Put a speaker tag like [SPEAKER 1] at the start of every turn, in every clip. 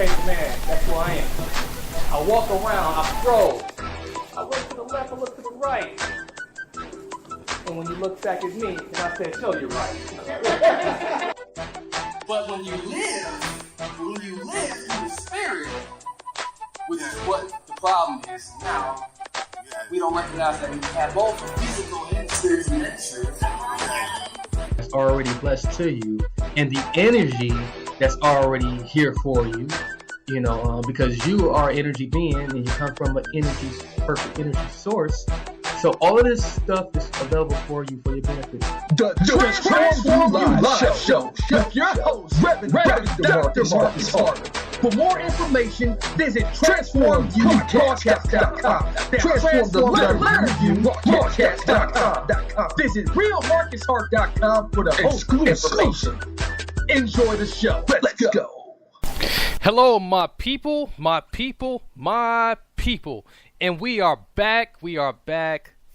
[SPEAKER 1] educated man. That's who I am. I walk around, I stroll. I look to the left, I look to the right. And when you look back at me, and I said, "Show you're right."
[SPEAKER 2] But when you live in the spirit, which is what the problem is now, we don't recognize that we have both physical and spiritual nature.
[SPEAKER 3] That's already blessed to you, and the energy that's already here for you, because you are an energy being and you come from an perfect energy source. So all of this stuff is available for you for your benefit.
[SPEAKER 4] The Transform You Live Show with your host, Reverend Dr. Marcus Harvey. For more information, visit TransformUpodcast.com. Transform the letter U podcast.com. Visit RealMarcusHart.com for the exclusive information. Enjoy the show. Let's go.
[SPEAKER 1] Hello, my people. And we are back.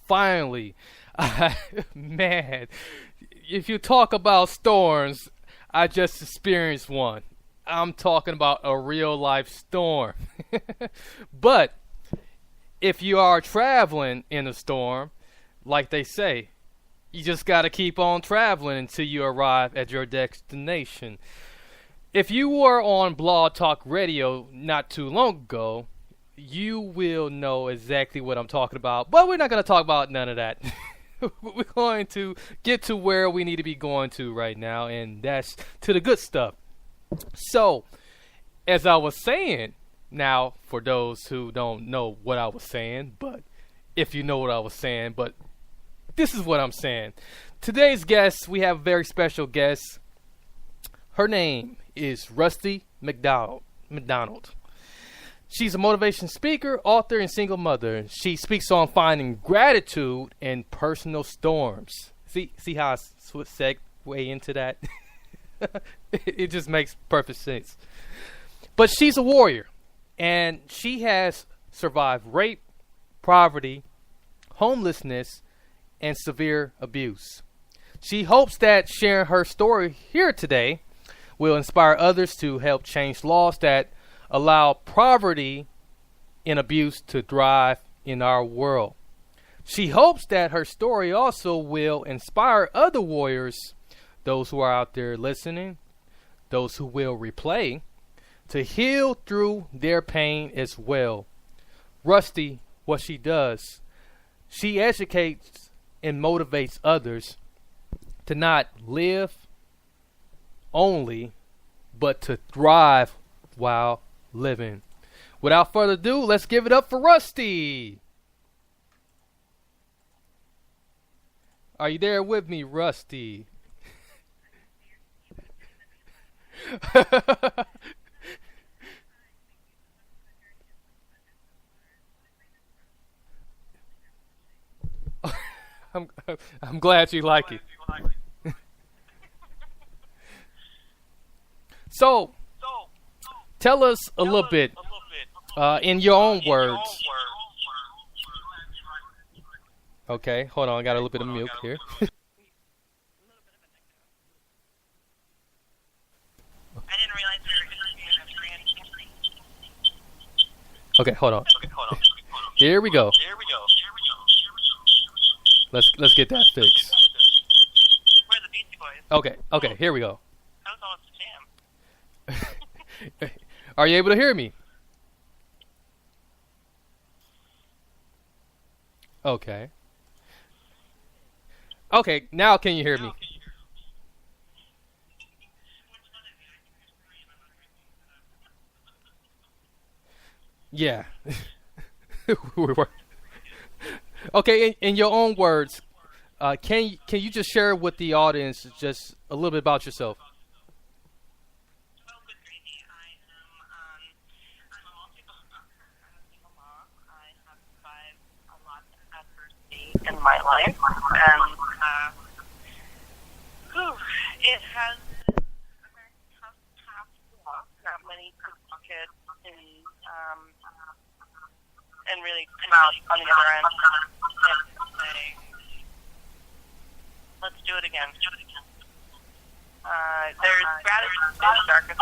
[SPEAKER 1] Finally. Man, if you talk about storms, I just experienced one. I'm talking about a real life storm. But if you are traveling in a storm, like they say, you just got to keep on traveling until you arrive at your destination. If you were on Blog Talk Radio not too long ago, you will know exactly what I'm talking about. But we're not going to talk about none of that. We're going to get to where we need to be going to right now, and that's to the good stuff. So, as I was saying, now, for those who don't know what I was saying, but if you know what I was saying, but this is what I'm saying. Today's guest, we have a very special guest. Her name is Rustie MacDonald. She's a motivation speaker, author, and single mother. She speaks on finding gratitude in personal storms. See how I segue into that? It just makes perfect sense. But she's a warrior, and she has survived rape, poverty, homelessness, and severe abuse. She hopes that sharing her story here today will inspire others to help change laws that allow poverty and abuse to thrive in our world. She hopes that her story also will inspire other warriors, those who are out there listening, those who will replay, to heal through their pain as well. Rustie, what she does, she educates and motivates others to not live only, but to thrive while living. Without further ado, let's give it up for Rustie. Are you there with me, Rustie? I'm glad you like it. So, tell us a little bit, in your own words. Okay, hold on, I got a little bit of milk here.
[SPEAKER 5] I didn't realize we were interviewing a
[SPEAKER 1] Okay, hold on. Here we go. Let's get that fixed.
[SPEAKER 5] We're the Beastie Boys.
[SPEAKER 1] Okay, here we go.
[SPEAKER 5] That was almost a jam.
[SPEAKER 1] Are you able to hear me? Okay. Okay, now can you hear me? Yeah. We were. Okay, in your own words, can you just share with the audience just a little bit about yourself?
[SPEAKER 5] Oh, good gravy. I'm a multi-book author. I'm a single mom. I have survived a lot of adversity in my life, and it has been a very tough path to walk. Not many could walk it and really come out on the other end and say, let's do it again. There's gratitude in the darkest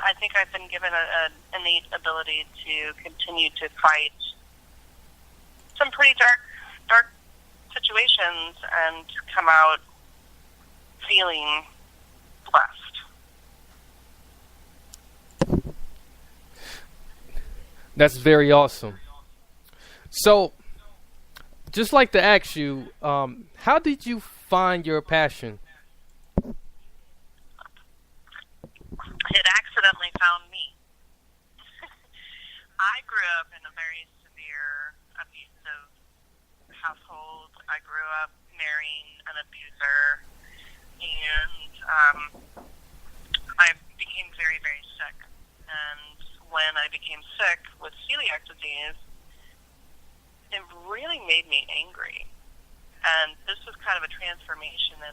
[SPEAKER 5] I think I've been given an innate ability to continue to fight some pretty dark situations and come out feeling blessed.
[SPEAKER 1] That's very awesome. So, just like to ask you, how did you find your passion?
[SPEAKER 5] It accidentally found me. I grew up in a very severe, abusive household. I grew up marrying an abuser, and I became very, very sick. And when I became sick with celiac disease, it really made me angry. And this was kind of a transformation in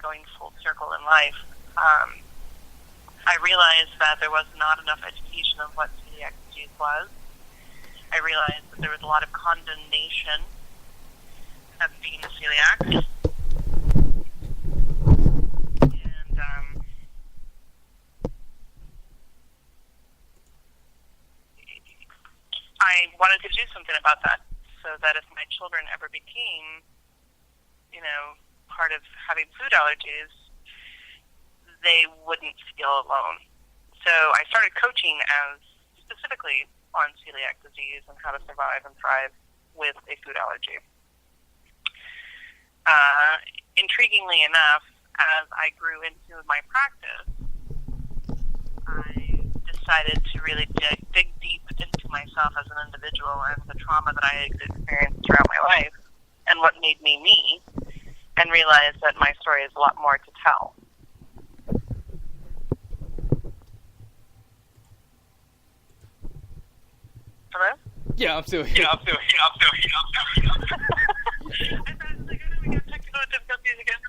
[SPEAKER 5] going full circle in life. I realized that there was not enough education of what celiac disease was. I realized that there was a lot of condemnation of being a celiac. And I wanted to do something about that, so that if my children ever became, part of having food allergies, they wouldn't feel alone. So I started coaching specifically on celiac disease and how to survive and thrive with a food allergy. Intriguingly enough, as I grew into my practice, I decided to really dig deep into myself as an individual and the trauma that I had experienced throughout my life and what made me me, and realized that my story is a lot more to tell. Hello?
[SPEAKER 1] Yeah, I'm still here.
[SPEAKER 5] I thought we got technical difficulties again.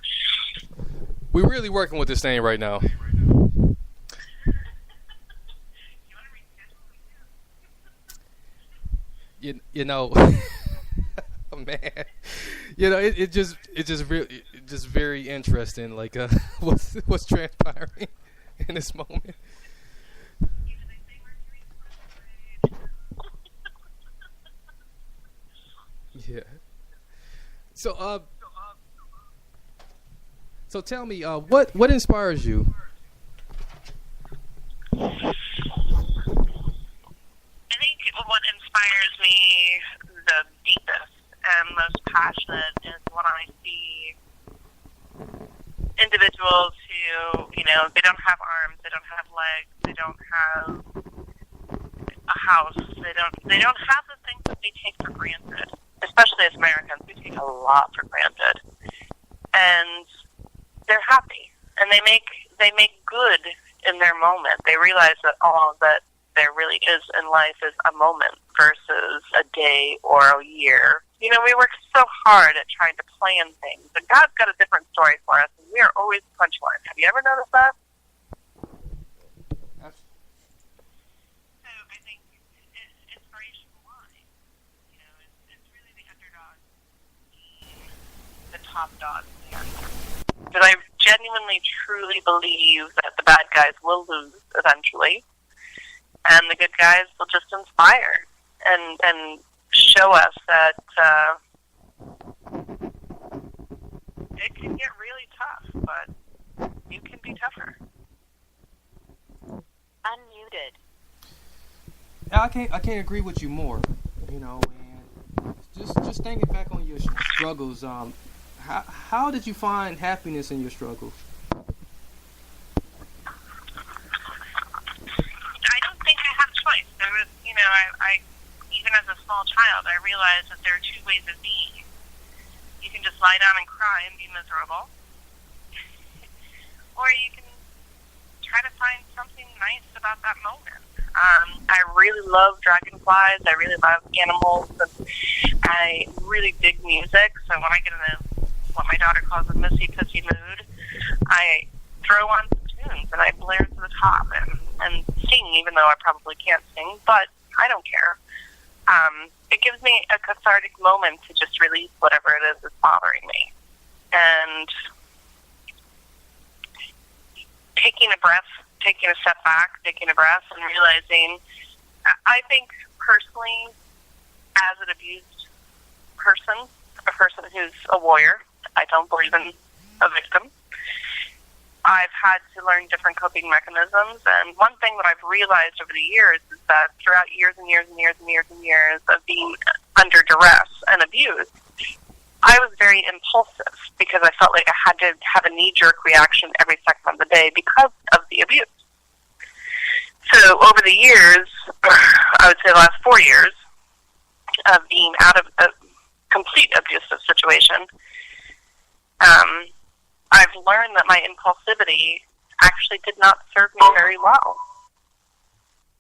[SPEAKER 1] We're really working with this thing right now. You know, oh, man, it just very interesting. Like, what's transpiring in this moment. Yeah. So tell me, what inspires you?
[SPEAKER 5] I think what inspires me the deepest and most passionate is when I see individuals who, they don't have arms, they don't have legs, they don't have a house, they don't have the things that we take for granted. Especially as Americans, we take a lot for granted. And they're happy, and they make good in their moment. They realize that all that there really is in life is a moment versus a day or a year. We work so hard at trying to plan things, but God's got a different story for us, and we are always punchline. Have you ever noticed that? So I think inspiration why, it's really the underdog being the top dog there. But I genuinely, truly believe that the bad guys will lose eventually, and the good guys will just inspire and show us that it can get really tough, but you can be tougher. Unmuted.
[SPEAKER 1] I can't agree with you more. And just thinking back on your struggles. How did you find happiness in your struggles?
[SPEAKER 5] I don't think I have a choice. There was, I even as a small child, I realized that there are two ways of being. You can just lie down and cry and be miserable, or you can try to find something nice about that moment. I really love dragonflies. I really love animals. And I really dig music. So when I get in what my daughter calls a missy pissy mood, I throw on some tunes and I blare to the top and sing, even though I probably can't sing, but I don't care. It gives me a cathartic moment to just release whatever it is that's bothering me. And taking a step back, taking a breath, and realizing, I think personally, as an abused person, a person who's a warrior, I don't believe in a victim, I've had to learn different coping mechanisms. And one thing that I've realized over the years is that throughout years and years and years and years and years of being under duress and abuse, I was very impulsive because I felt like I had to have a knee-jerk reaction every second of the day because of the abuse. So over the years, I would say the last 4 years of being out of a complete abusive situation, I've learned that my impulsivity actually did not serve me very well.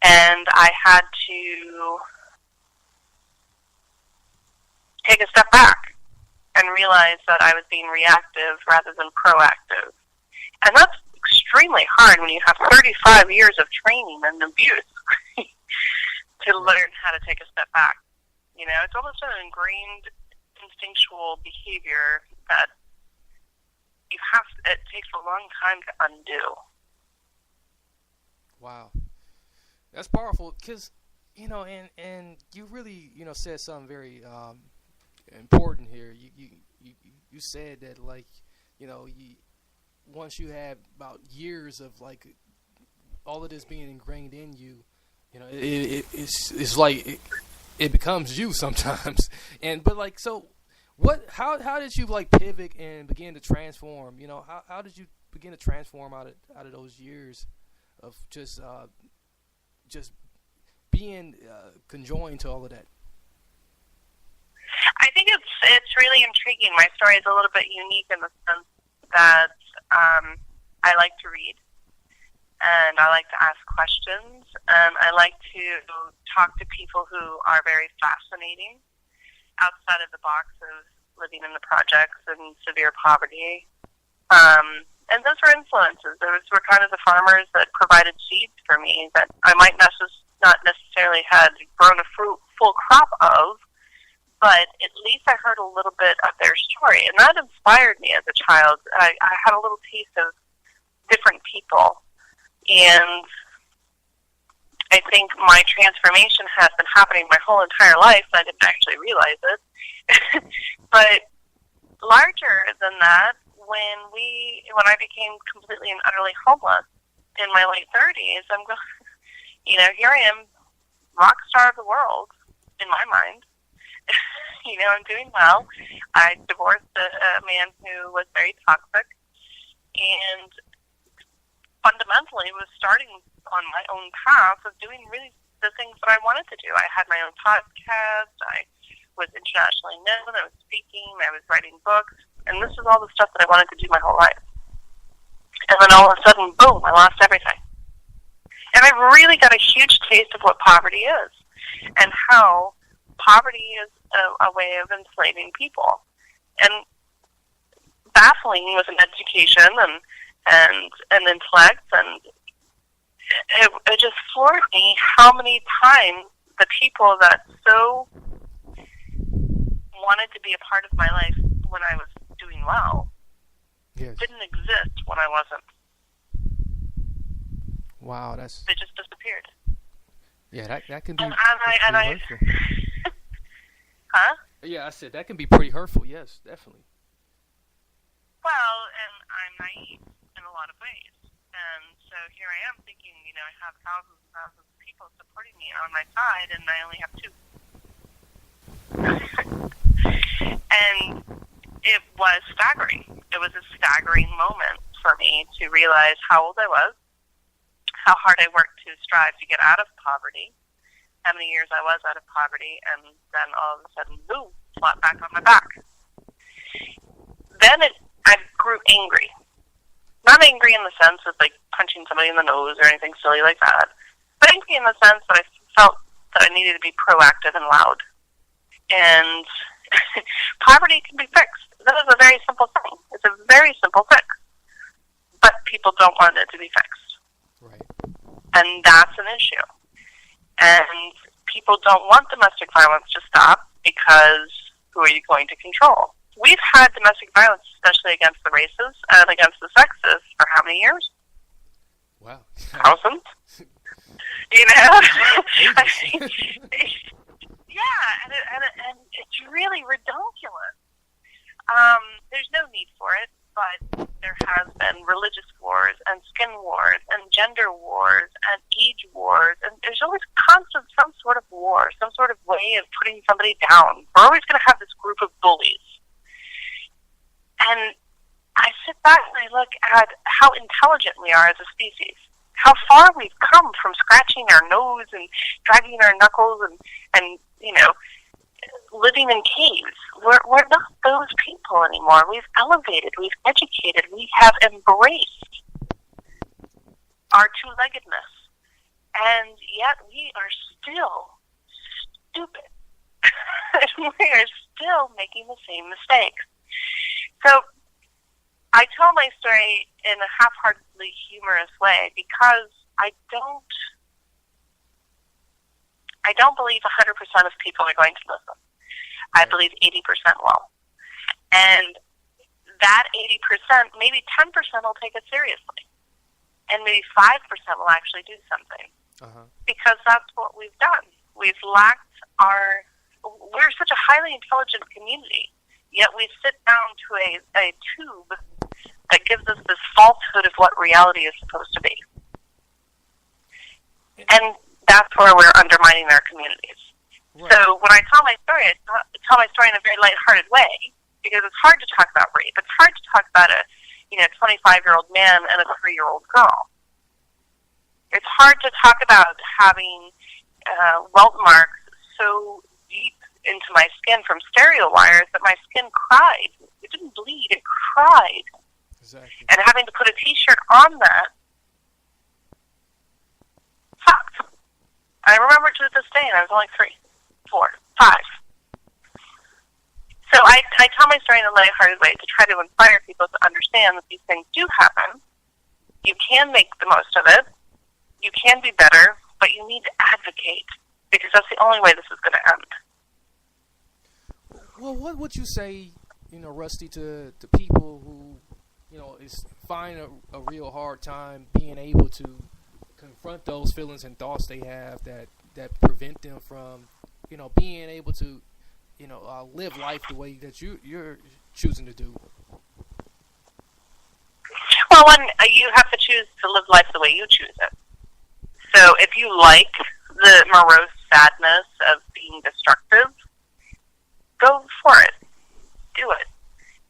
[SPEAKER 5] And I had to take a step back and realize that I was being reactive rather than proactive. And that's extremely hard when you have 35 years of training and abuse to learn how to take a step back. You know, it's almost an ingrained instinctual behavior that it takes a long time to undo.
[SPEAKER 1] Wow. That's powerful because, you know, and you really, you know, said something very important here. You said that, like, you know, once you have about years of, like, all of this being ingrained in you, you know, it's like it becomes you sometimes. But like, so how did you, like, pivot and begin to transform? You know, how did you begin to transform out of those years of just being conjoined to all of that?
[SPEAKER 5] I think it's really intriguing. My story is a little bit unique in the sense that I like to read, and I like to ask questions, and I like to talk to people who are very fascinating outside of the box of living in the projects and severe poverty. And those were influences. Those were kind of the farmers that provided seeds for me that I might not necessarily had grown a full crop of, but at least I heard a little bit of their story, and that inspired me as a child. I had a little taste of different people, and I think my transformation has been happening my whole entire life, and I didn't actually realize it. But larger than that, when I became completely and utterly homeless in my late 30s, I'm going, you know, here I am, rock star of the world, in my mind. You know, I'm doing well. I divorced a man who was very toxic, and fundamentally was starting on my own path of doing really the things that I wanted to do. I had my own podcast. I was internationally known. I was speaking. I was writing books. And this is all the stuff that I wanted to do my whole life. And then all of a sudden, boom, I lost everything. And I really got a huge taste of what poverty is and how poverty is a way of enslaving people. And baffling with an education and intellect, and it just floored me how many times the people that so wanted to be a part of my life when I was doing well didn't exist when I wasn't.
[SPEAKER 1] Wow, they
[SPEAKER 5] just disappeared.
[SPEAKER 1] Yeah, that can be
[SPEAKER 5] hurtful. Huh?
[SPEAKER 1] Yeah, I said that can be pretty hurtful. Yes, definitely.
[SPEAKER 5] Well, and I'm naive in a lot of ways, and so here I am thinking, you know, I have thousands and thousands of people supporting me on my side, and I only have 2. And it was staggering. It was a staggering moment for me to realize how old I was, how hard I worked to strive to get out of poverty, how many years I was out of poverty, and then all of a sudden, boom, flat back on my back. Then I grew angry. Not angry in the sense of, like, punching somebody in the nose or anything silly like that, but angry in the sense that I felt that I needed to be proactive and loud. And poverty can be fixed. That is a very simple thing. It's a very simple fix. But people don't want it to be fixed.
[SPEAKER 1] Right.
[SPEAKER 5] And that's an issue. And people don't want domestic violence to stop because who are you going to control? We've had domestic violence, especially against the races and against the sexes, for how many years?
[SPEAKER 1] Wow.
[SPEAKER 5] thousands. You know? Yeah, and it's really ridiculous. There's no need for it, but there has been religious wars and skin wars and gender wars and age wars, and there's always constant some sort of war, some sort of way of putting somebody down. We're always going to have this group of bullies. And I sit back and I look at how intelligent we are as a species, how far we've come from scratching our nose and dragging our knuckles and you know, living in caves. We're not those people anymore. We've elevated, we've educated, we have embraced our two-leggedness. And yet we are still stupid. We are still making the same mistakes. So I tell my story in a half-heartedly humorous way because I don't believe 100% of people are going to listen. I believe 80% will. And that 80%, maybe 10% will take it seriously. And maybe 5% will actually do something. Because that's what we've done. We've lacked we're such a highly intelligent community, yet we sit down to a tube that gives us this falsehood of what reality is supposed to be. And that's where we're undermining our communities. Right. So when I tell my story, I tell my story in a very lighthearted way, because it's hard to talk about rape. It's hard to talk about a 25-year-old man and a 3-year-old girl. It's hard to talk about having welt marks so deep into my skin from stereo wires that my skin cried. It didn't bleed, it cried. Exactly. And having to put a T-shirt on that sucked. I remember to this day, and I was only 3, 4, 5. So I tell my story in a lighthearted way to try to inspire people to understand that these things do happen. You can make the most of it. You can be better, but you need to advocate, because that's the only way this is going to end.
[SPEAKER 1] Well, what would you say, Rustie, to people who, find a real hard time being able to confront those feelings and thoughts they have that prevent them from, being able to, live life the way that you're choosing to do?
[SPEAKER 5] Well, you have to choose to live life the way you choose it. So if you like the morose sadness of being destructive, go for it. Do it.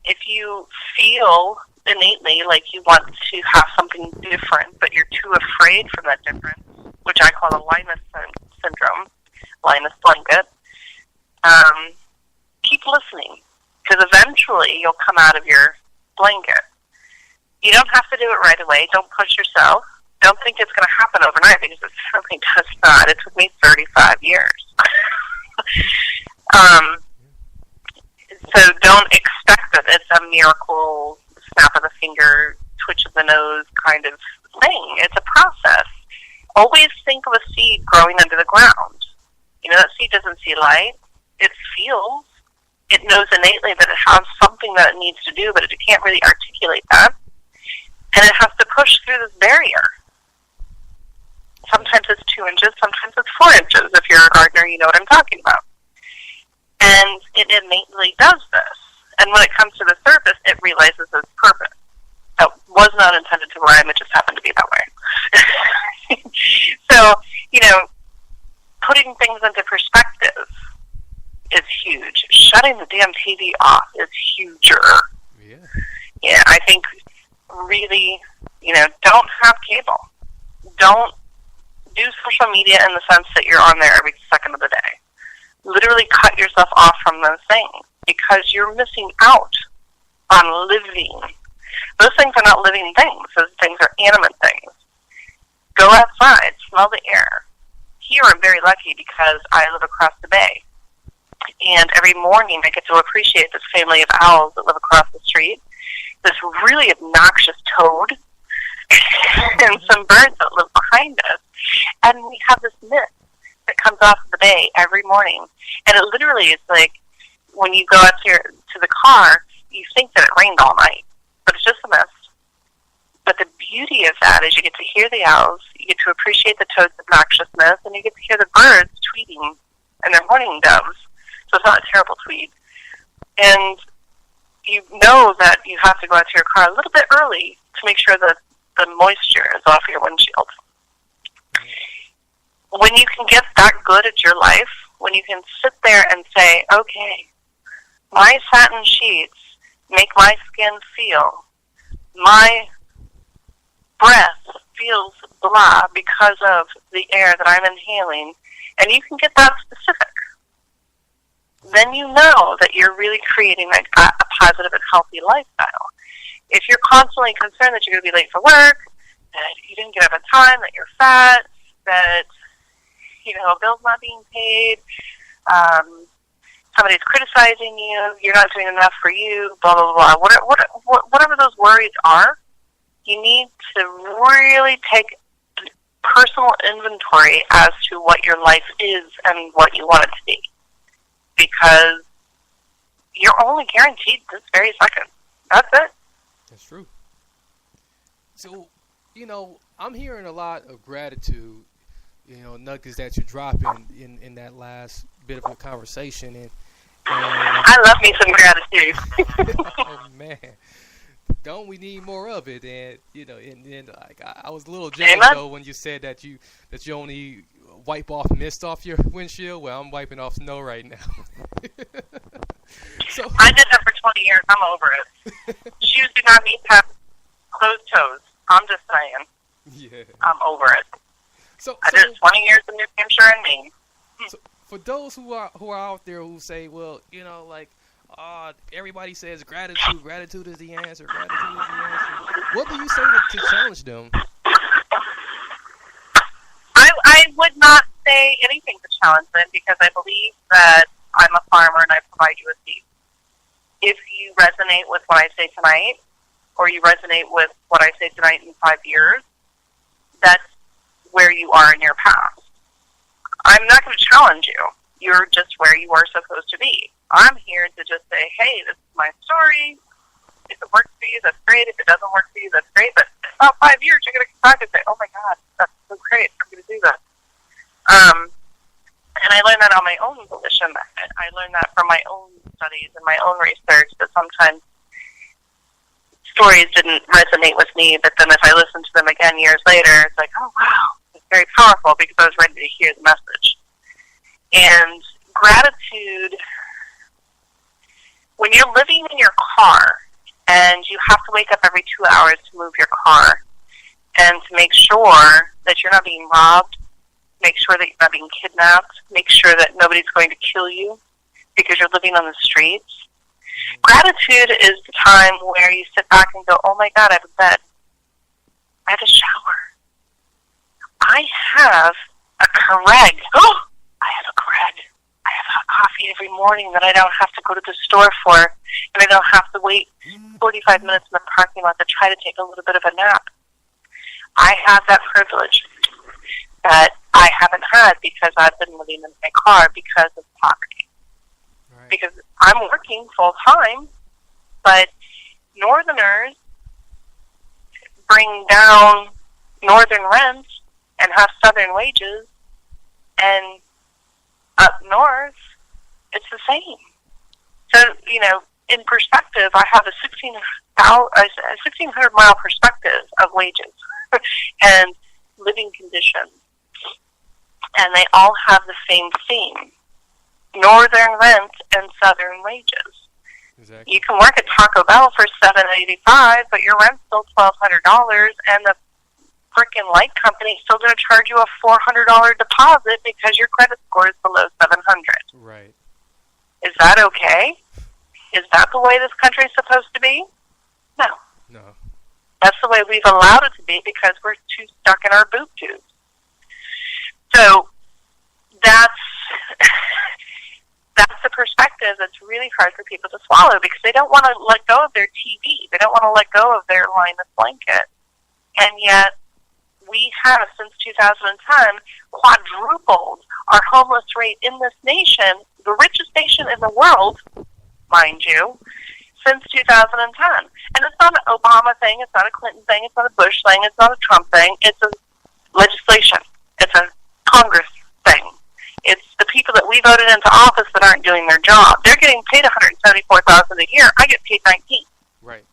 [SPEAKER 5] If you feel innately like you want to have something different, but you're too afraid from that difference, which I call a Linus syndrome, Linus blanket, keep listening, because eventually you'll come out of your blanket. You don't have to do it right away. Don't push yourself. Don't think it's going to happen overnight, because it certainly does not. It took me 35 years. So don't expect that it's a miracle, snap of the finger, twitch of the nose kind of thing. It's a process. Always think of a seed growing under the ground. That seed doesn't see light. It feels. It knows innately that it has something that it needs to do, but it can't really articulate that. And it has to push through this barrier. Sometimes it's 2 inches, sometimes it's 4 inches. If you're a gardener, you know what I'm talking about. And it innately does this. And when it comes to the surface, it realizes its purpose. That was not intended to rhyme, it just happened to be that way. So, putting things into perspective is huge. Shutting the damn TV off is huger. Yeah, I think really, don't have cable. Don't do social media in the sense that you're on there every second of the day. Literally cut yourself off from those things, because you're missing out on living. Those things are not living things. Those things are animate things. Go outside, smell the air. Here I'm very lucky because I live across the bay. And every morning I get to appreciate this family of owls that live across the street, this really obnoxious toad, and some birds that live behind us. And we have this mist that comes off the bay every morning. And it literally is like when you go out to the car, you think that it rained all night. But it's just a mist. But the beauty of that is you get to hear the owls, you get to appreciate the toad's obnoxiousness, and you get to hear the birds tweeting and their morning doves. So it's not a terrible tweet. And you know that you have to go out to your car a little bit early to make sure that the moisture is off your windshield. When you can get that good at your life, when you can sit there and say, okay, my satin sheets make my skin feel, my breath feels blah because of the air that I'm inhaling, and you can get that specific, then you know that you're really creating a positive and healthy lifestyle. If you're constantly concerned that you're going to be late for work, that you didn't get up on time, that you're fat, that, you know, a bill's not being paid, somebody's criticizing you, you're not doing enough for you, blah, blah, blah, whatever those worries are, you need to really take personal inventory as to what your life is and what you want it to be. Because you're only guaranteed this very second. That's it.
[SPEAKER 1] That's true. So, you know, I'm hearing a lot of gratitude, you know, nuggets that you're dropping in that last bit of a conversation. And
[SPEAKER 5] I love me some gratitude.
[SPEAKER 1] Oh, man. Don't we need more of it? And, you know, and like, I was a little jealous, though, when you said that you only wipe off mist off your windshield. Well, I'm wiping off snow right now. So
[SPEAKER 5] I did that for 20 years. I'm over it. Shoes do not need to have closed toes. I'm just saying.
[SPEAKER 1] Yeah.
[SPEAKER 5] I'm over it. I
[SPEAKER 1] So
[SPEAKER 5] did 20 years in New Hampshire and Maine.
[SPEAKER 1] So for those who are out there who say, well, you know, like, everybody says gratitude is the answer, gratitude is the answer. What do you say to challenge them?
[SPEAKER 5] I would not say anything to challenge them because I believe that I'm a farmer and I provide you with seeds. If you resonate with what I say tonight, or you resonate with what I say tonight in 5 years, that's where you are in your past. I'm not going to challenge you. You're just where you are supposed to be. I'm here to just say, hey, this is my story. If it works for you, that's great. If it doesn't work for you, that's great. But in about 5 years, you're going to come back and say, oh, my God, that's so great. I'm going to do that. And I learned that on my own volition. I learned that from my own studies and my own research, that sometimes stories didn't resonate with me, but then if I listened to them again years later, it's like, oh, wow, it's very powerful because I was ready to hear the message. And gratitude, when you're living in your car and you have to wake up every 2 hours to move your car and to make sure that you're not being robbed, make sure that you're not being kidnapped, make sure that nobody's going to kill you because you're living on the streets. Gratitude is the time where you sit back and go, oh my God, I have a bed. I have a shower. I have a Keurig. Oh, I have a Keurig. I have hot coffee every morning that I don't have to go to the store for, and I don't have to wait 45 minutes in the parking lot to try to take a little bit of a nap. I have that privilege that I haven't had because I've been living in my car because of poverty. Right. Because I'm working full time, but Northerners bring down Northern rents and have Southern wages, and up north, it's the same. So, you know, in perspective, I have a 1,600-mile perspective of wages and living conditions. And they all have the same theme: Northern rent and Southern wages. Exactly. You can work at Taco Bell for $7.85, but your rent's still $1,200, and the frickin' light company's still going to charge you a $400 deposit because your credit score is below 700.
[SPEAKER 1] Right.
[SPEAKER 5] Is that okay? Is that the way this country's supposed to be? No.
[SPEAKER 1] No.
[SPEAKER 5] That's the way we've allowed it to be because we're too stuck in our boob tubes. So that's the perspective that's really hard for people to swallow because they don't want to let go of their TV. They don't want to let go of their lineless blanket. And yet we have, since 2010, quadrupled our homeless rate in this nation, the richest nation in the world, mind you. since 2010. And it's not an Obama thing, it's not a Clinton thing, it's not a Bush thing, it's not a Trump thing, it's a legislation. It's a Congress thing. It's the people that we voted into office that aren't doing their job. They're getting paid $174,000 a year. I get paid $19,000.
[SPEAKER 1] Right.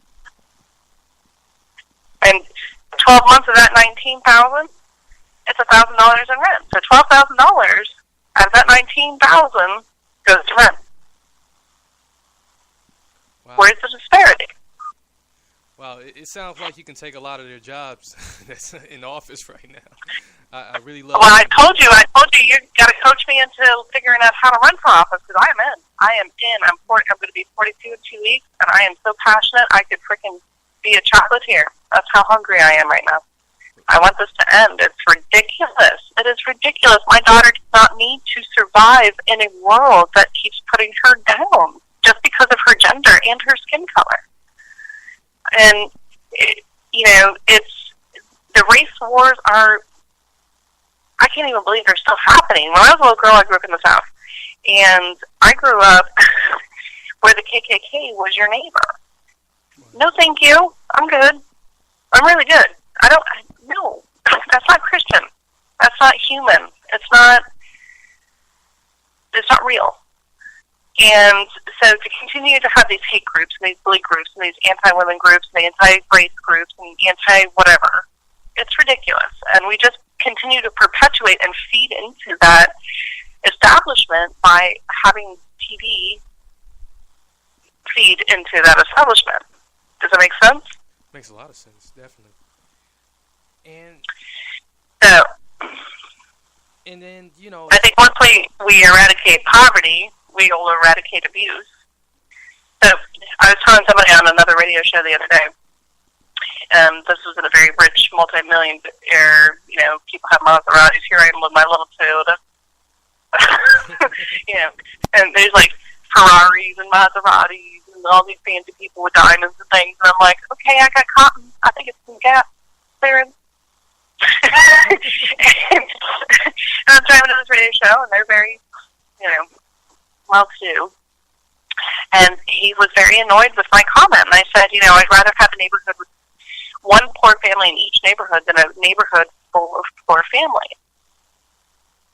[SPEAKER 5] And 12 months of that $19,000, it's $1,000 in rent. So $12,000 out of that $19,000 goes to rent.
[SPEAKER 1] Wow.
[SPEAKER 5] Where's the disparity?
[SPEAKER 1] Wow, it sounds like you can take a lot of their jobs that's in office right now. I really love.
[SPEAKER 5] Well, I told you, you got to coach me into figuring out how to run for office because I am in. I'm going to be 42 in 2 weeks, and I am so passionate. I could freaking be a chocolatier. That's how hungry I am right now. I want this to end. It's ridiculous. It is ridiculous. My daughter does not need to survive in a world that keeps putting her down just because of her gender and her skin color. And, it's the race wars are, I can't even believe they're still happening. When I was a little girl, I grew up in the South. And I grew up where the KKK was your neighbor. No, thank you. I'm good. I'm really good. No, that's not Christian. That's not human. It's not real. And so to continue to have these hate groups and these bully groups and these anti-women groups and the anti-race groups and anti-whatever, it's ridiculous. And we just continue to perpetuate and feed into that establishment by having TV feed into that establishment. Does that make sense?
[SPEAKER 1] Makes a lot of sense, definitely. And then,
[SPEAKER 5] I think once we eradicate poverty, we will eradicate abuse. So I was telling somebody on another radio show the other day, and this was in a very rich, multi-millionaire, people have Maseratis. Here I am with my little Toyota. And there's like Ferraris and Maseratis and all these fancy people with diamonds and things. And I'm like, okay, I got cotton. I think it's some gas clearance. and I'm driving to this radio show, and they're very, well-to-do. And he was very annoyed with my comment. And I said, I'd rather have a neighborhood with one poor family in each neighborhood than a neighborhood full of poor families.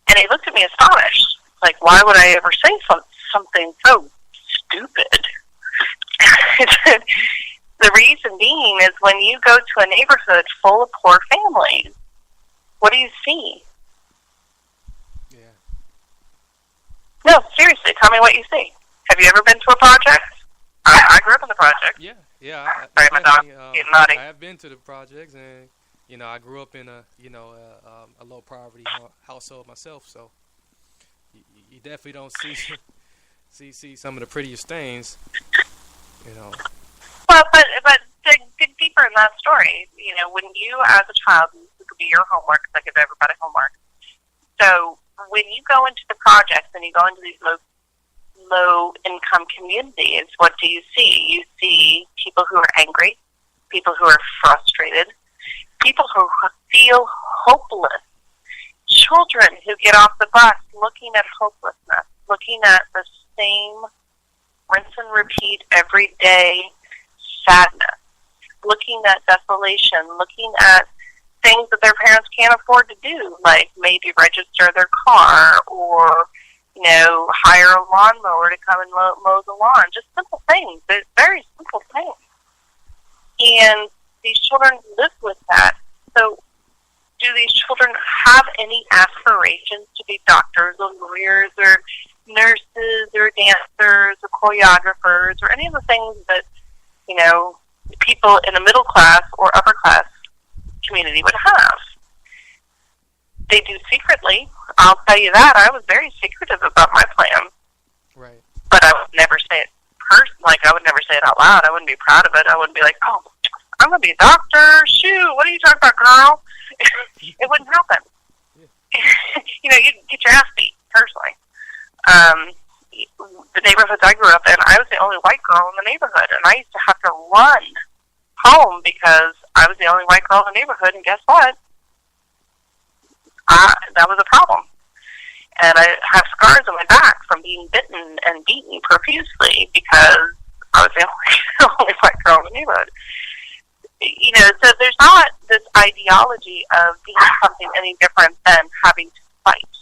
[SPEAKER 5] And he looked at me astonished. Like, why would I ever say something so stupid? The reason being is when you go to a neighborhood full of poor families, what do you see?
[SPEAKER 1] Yeah.
[SPEAKER 5] No, seriously, tell me what you see. Have you ever been to a project? I grew up in the project.
[SPEAKER 1] Yeah.
[SPEAKER 5] Sorry, my dog getting naughty.
[SPEAKER 1] I have been to the projects, and I grew up in a low poverty household myself. So you definitely don't see some of the prettiest things.
[SPEAKER 5] Well, but to dig deeper in that story, when you as a child, this could be your homework, because I give everybody homework. So when you go into the projects and you go into these low-income communities, what do you see? You see people who are angry, people who are frustrated, people who feel hopeless, children who get off the bus looking at hopelessness, looking at the same rinse and repeat every day sadness, looking at desolation, looking at things that their parents can't afford to do, like maybe register their car or, hire a lawnmower to come and mow the lawn. Just simple things. They're very simple things. And these children live with that. So do these children have any aspirations to be doctors or lawyers or nurses or dancers or choreographers or any of the things that, people in a middle class or upper class community would have? They do secretly. I'll tell you that. I was very secretive about my plan.
[SPEAKER 1] Right.
[SPEAKER 5] But I would never say it I would never say it out loud. I wouldn't be proud of it. I wouldn't be like, oh, I'm going to be a doctor. Shoot, what are you talking about, girl? It wouldn't happen. Yeah. You'd get your ass beat, personally. The neighborhoods I grew up in, I was the only white girl in the neighborhood, and I used to have to run home because I was the only white girl in the neighborhood, and guess what? That was a problem. And I have scars on my back from being bitten and beaten profusely because I was the only white girl in the neighborhood. You know, so there's not this ideology of being something any different than having to fight,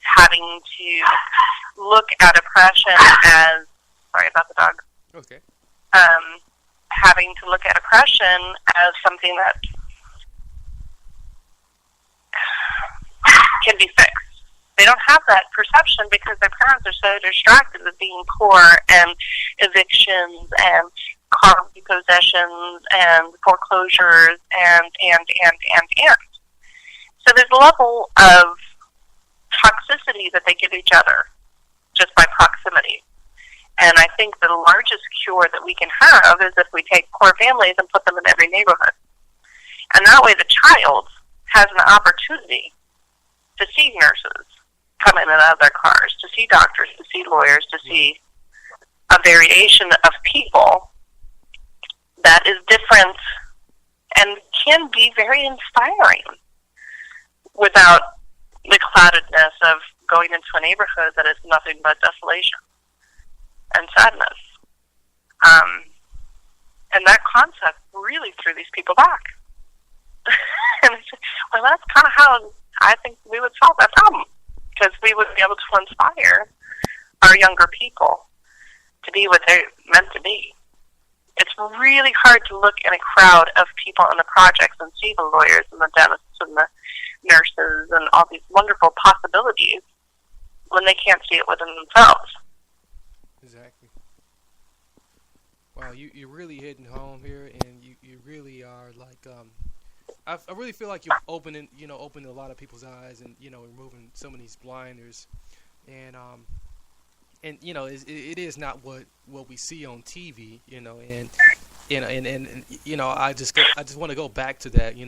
[SPEAKER 5] having to look at oppression as, sorry about the dog.
[SPEAKER 1] Okay.
[SPEAKER 5] Having to look at oppression as something that can be fixed. They don't have that perception because their parents are so distracted with being poor and evictions and car repossessions and foreclosures and. So there's a level of toxicity that they give each other just by proximity. And I think the largest cure that we can have is if we take poor families and put them in every neighborhood. And that way the child has an opportunity to see nurses come in and out of their cars, to see doctors, to see lawyers, to see a variation of people that is different and can be very inspiring without the cloudedness of going into a neighborhood that is nothing but desolation and sadness. And that concept really threw these people back. And I said, well, that's kind of how I think we would solve that problem, because we would be able to inspire our younger people to be what they're meant to be. It's really hard to look in a crowd of people in the projects and see the lawyers and the dentists and the nurses and all these wonderful possibilities when they can't see it within themselves.
[SPEAKER 1] Exactly. Wow, you're really hitting home here, and you really are like, I really feel like you're opening a lot of people's eyes, and removing some of these blinders, and it is not what we see on TV, and I just want to go back to that, you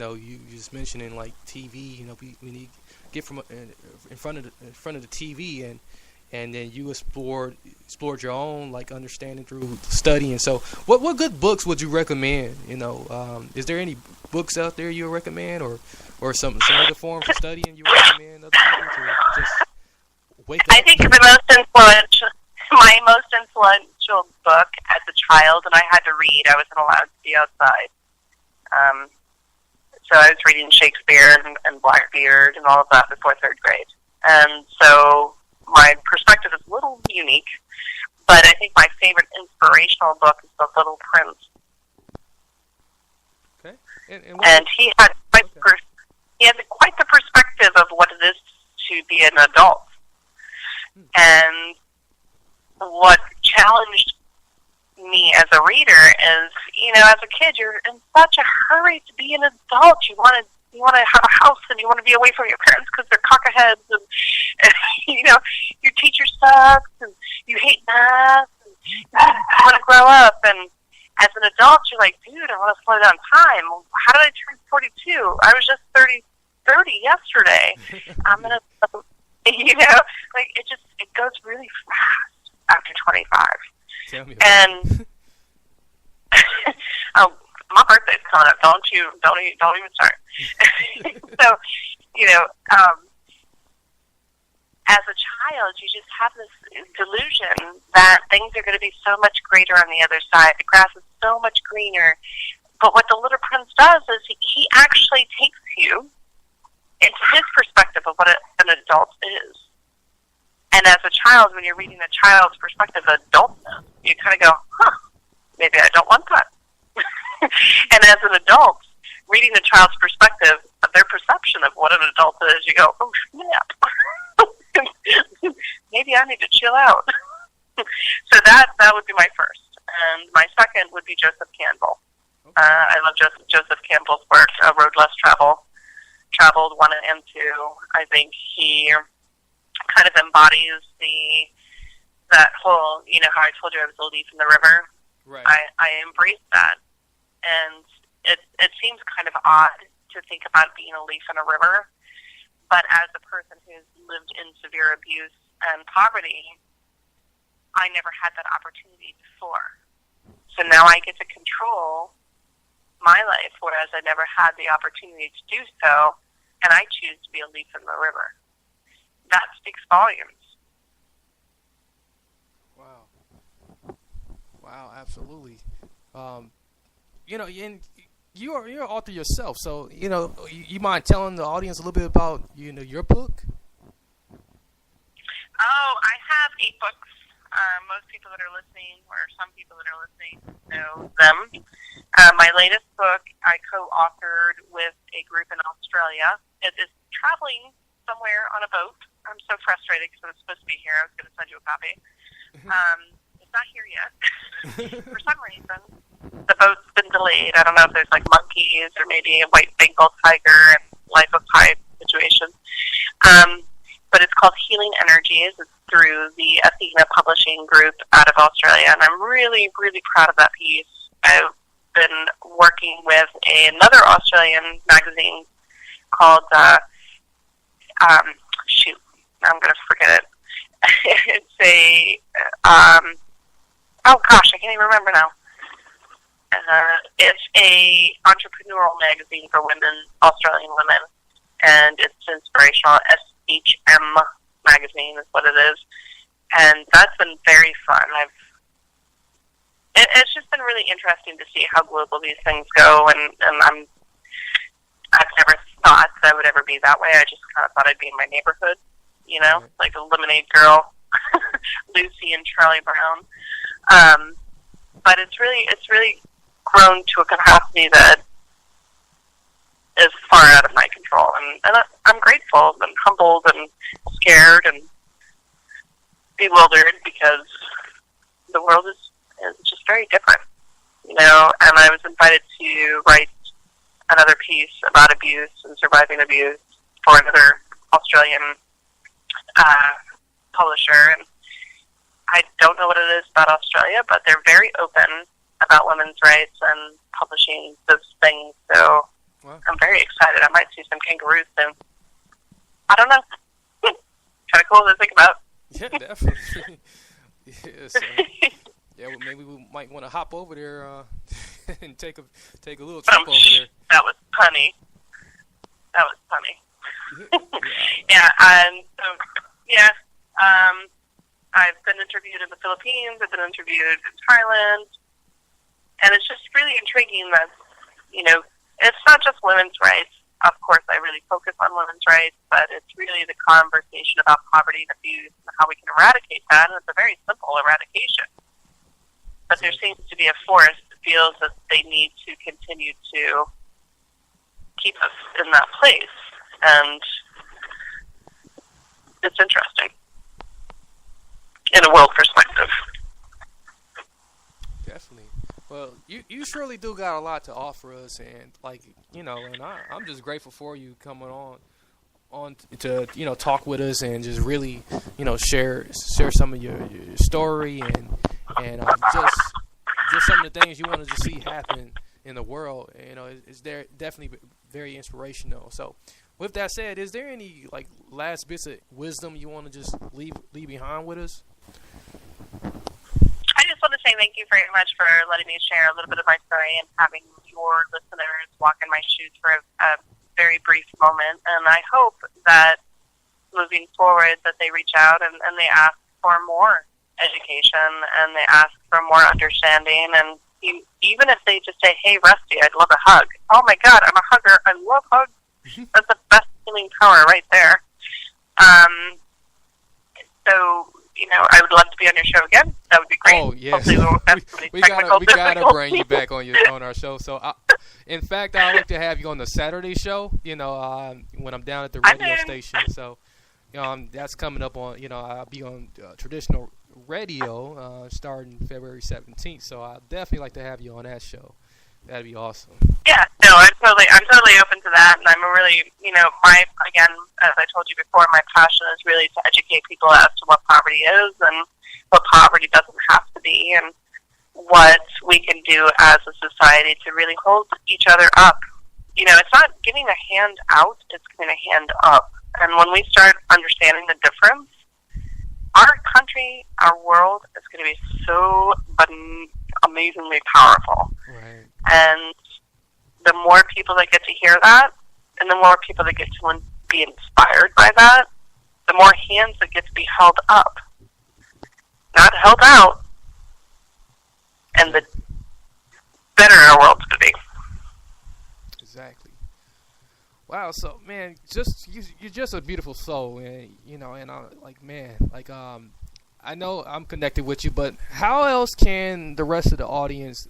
[SPEAKER 1] just mentioning like TV, we need to get from in front of the TV, and then you explored your own like understanding through studying. So what good books would you recommend? Is there any books out there you would recommend, or some other forms of studying you would recommend other people to just wake up?
[SPEAKER 5] I think my most influential book as a child, and I had to read, I wasn't allowed to be outside. So I was reading Shakespeare and Blackbeard and all of that before third grade. And so my perspective is a little unique, but I think my favorite inspirational book is The Little Prince.
[SPEAKER 1] Okay.
[SPEAKER 5] And he had quite the perspective of what it is to be an adult. And what challenged me as a reader is, as a kid, you're in such a hurry to be an adult. You want to have a house, and you want to be away from your parents because they're cockaheads, and your teacher sucks, and you hate math, and you want to grow up. And as an adult, you're like, dude, I want to slow down time. How did I turn 42? I was just 30 yesterday. I'm gonna, it goes really fast after 25.
[SPEAKER 1] Tell me
[SPEAKER 5] and my birthday's coming up. Don't even start. So, as a child, you just have this delusion that things are going to be so much greater on the other side. The grass is so much greener. But what the Little Prince does is he actually takes you into his perspective of what an adult is. And as a child, when you're reading a child's perspective of adultness, you kind of go, maybe I don't want that. And as an adult, reading a child's perspective of their perception of what an adult is, you go, oh, snap. Maybe I need to chill out. So that would be my first. And my second would be Joseph Campbell. I love Joseph Campbell's work, Road Less Traveled 1 and 2. I think he kind of embodies that whole, how I told you I was a leaf in the river.
[SPEAKER 1] Right.
[SPEAKER 5] I embrace that. And it seems kind of odd to think about being a leaf in a river, but as a person who's lived in severe abuse and poverty, I never had that opportunity before. So now I get to control my life, whereas I never had the opportunity to do so, and I choose to be a leaf in the river. That speaks volumes.
[SPEAKER 1] Wow. Wow, absolutely. You know, and you're an author yourself, so you know, you mind telling the audience a little bit about your book?
[SPEAKER 5] Oh, I have 8 books. Most people that are listening, or some people that are listening, know them. My latest book I co-authored with a group in Australia. It is traveling somewhere on a boat. I'm so frustrated because it was supposed to be here. I was going to send you a copy. It's not here yet. For some reason, the boat's been delayed. I don't know if there's like monkeys or maybe a white Bengal tiger and Life of Pi situation. But it's called Healing Energies. It's through the Athena Publishing Group out of Australia, and I'm really, really proud of that piece. I've been working with another Australian magazine called, shoot, I'm going to forget it. It's oh gosh, I can't even remember now. It's a entrepreneurial magazine for women, Australian women, and it's inspirational. SHM magazine is what it is, and that's been very fun. It's just been really interesting to see how global these things go, and I've never thought that I would ever be that way. I just kind of thought I'd be in my neighborhood, like the Lemonade Girl, Lucy and Charlie Brown. But it's really grown to a capacity that is far out of my control, and I'm grateful and humbled and scared and bewildered because the world is just very different, and I was invited to write another piece about abuse and surviving abuse for another Australian publisher, and I don't know what it is about Australia, but they're very open about women's rights and publishing those things, so wow. I'm very excited. I might see some kangaroos soon. I don't know. Kind of cool to think about.
[SPEAKER 1] Yeah, definitely. Yeah, so, well, maybe we might want to hop over there and take a little trip over there.
[SPEAKER 5] That was funny. Yeah, I've been interviewed in the Philippines. I've been interviewed in Thailand, and it's just really intriguing that it's not just women's rights. Of course, I really focus on women's rights, but it's really the conversation about poverty and abuse and how we can eradicate that, and it's a very simple eradication. But there seems to be a force that feels that they need to continue to keep us in that place, and it's interesting in a world perspective.
[SPEAKER 1] Definitely. Well, you surely do got a lot to offer us, and and I'm just grateful for you coming on to talk with us and just really share some of your story and just some of the things you wanted to see happen in the world. It's definitely very inspirational. So, with that said, is there any last bits of wisdom you want to just leave behind with us?
[SPEAKER 5] I just want to say thank you very much for letting me share a little bit of my story and having your listeners walk in my shoes for a very brief moment. And I hope that moving forward that they reach out and they ask for more education and they ask for more understanding. And even if they just say, hey, Rusty, I'd love a hug. Oh, my God, I'm a hugger. I love hugs. That's the best healing power right there. So, I would love to be on your show again. That would be great.
[SPEAKER 1] Oh, yes. we gotta bring you back on our show. So, in fact, I'd like to have you on the Saturday show, when I'm down at the radio station. So, that's coming up on, I'll be on traditional radio starting February 17th. So, I'd definitely like to have you on that show. That'd be awesome.
[SPEAKER 5] Yeah, no, I'm totally open to that, and I'm really, again, as I told you before, my passion is really to educate people as to what poverty is and what poverty doesn't have to be, and what we can do as a society to really hold each other up. It's not giving a hand out, it's giving a hand up. And when we start understanding the difference, our country, our world is going to be so amazingly powerful.
[SPEAKER 1] Right.
[SPEAKER 5] And the more people that get to hear that, and the more people that get to be inspired by that, the more hands that get to be held up. Not held out, and the better our world's going to be.
[SPEAKER 1] Exactly. Wow. So, man, you're just a beautiful soul, and and I'm like, man, like I know I'm connected with you, but how else can the rest of the audience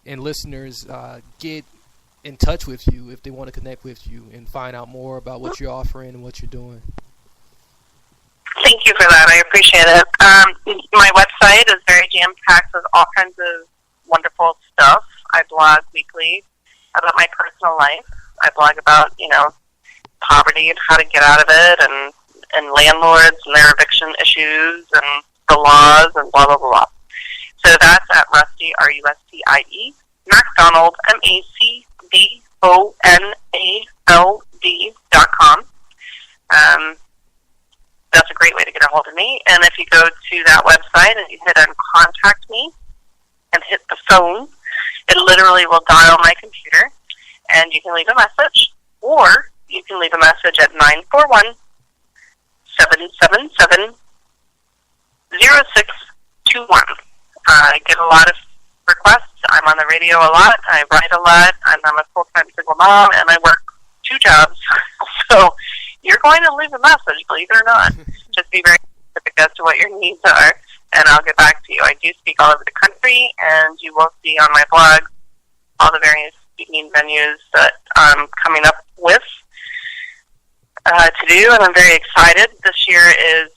[SPEAKER 1] and listeners get in touch with you if they want to connect with you and find out more about what you're offering and what you're doing?
[SPEAKER 5] Thank you for that. I appreciate it. My website is very jam-packed with all kinds of wonderful stuff. I blog weekly about my personal life. I blog about, poverty and how to get out of it, and landlords and their eviction issues and the laws and blah, blah, blah. So that's at Rustie, Rustie MacDonald, MacDonald.com. That's a great way to get a hold of me. And if you go to that website and you hit on Contact Me and hit the phone, it literally will dial my computer, and you can leave a message, or you can leave a message at 941-777-0621. I get a lot of requests. I'm on the radio a lot. I write a lot. I'm a full-time single mom, and I work 2 jobs. So you're going to leave a message, believe it or not. Just be very specific as to what your needs are, and I'll get back to you. I do speak all over the country, and you will see on my blog all the various speaking venues that I'm coming up with to do, and I'm very excited. This year is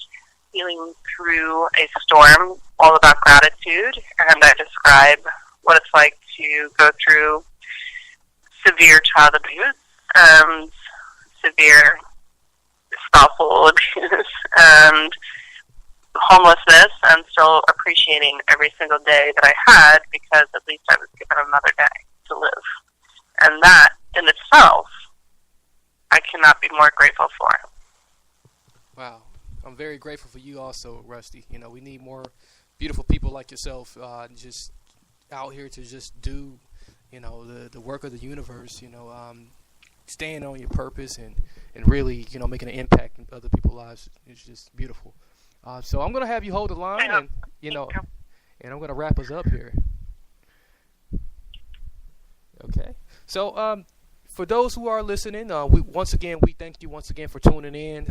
[SPEAKER 5] Healing Through a Storm, all about gratitude, and I describe what it's like to go through severe child abuse, severe spousal abuse, and homelessness, and still appreciating every single day that I had, because at least I was given another day to live. And that in itself, I cannot be more grateful for.
[SPEAKER 1] Wow. I'm very grateful for you also, Rustie. We need more beautiful people like yourself just out here to just do, the work of the universe, staying on your purpose and really, making an impact in other people's lives. It's just beautiful. So I'm going to have you hold the line, and I'm going to wrap us up here. Okay. So for those who are listening, we thank you once again for tuning in.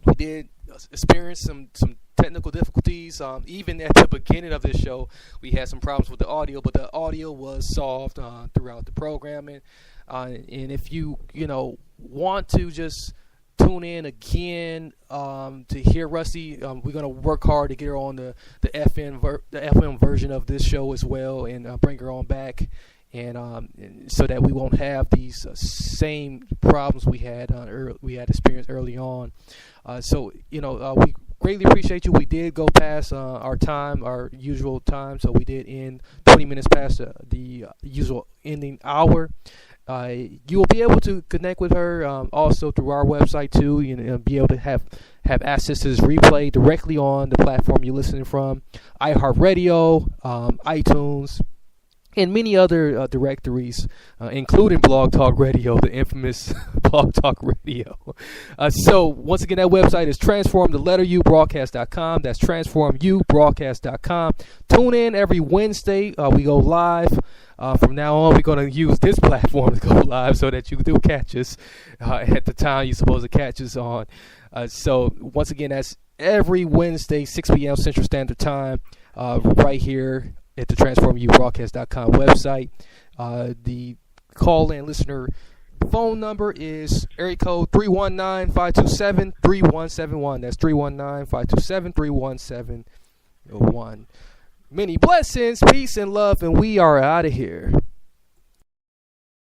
[SPEAKER 1] We did experience some technical difficulties. Even at the beginning of this show, we had some problems with the audio, but the audio was solved throughout the programming. And if you want to just tune in again to hear Rustie, we're gonna work hard to get her on the FM version of this show as well, and bring her on back, and so that we won't have these same problems we had experienced early on. So we greatly appreciate you. We did go past our usual time, so we did end 20 minutes past the usual ending hour. You will be able to connect with her also through our website too. Be able to have access to this replay directly on the platform you're listening from, iHeartRadio, iTunes, and many other directories, including Blog Talk Radio, the infamous Blog Talk Radio. So once again, that website is transformubroadcast.com. That's transformubroadcast.com. Tune in every Wednesday. We go live. From now on, we're going to use this platform to go live so that you do catch us at the time you're supposed to catch us on. So once again, that's every Wednesday, 6 p.m. Central Standard Time, right here at the transformubroadcast.com website. The call-in listener phone number is area code 319-527-3171. That's 319-527-3171. Many blessings, peace, and love, and we are out of here.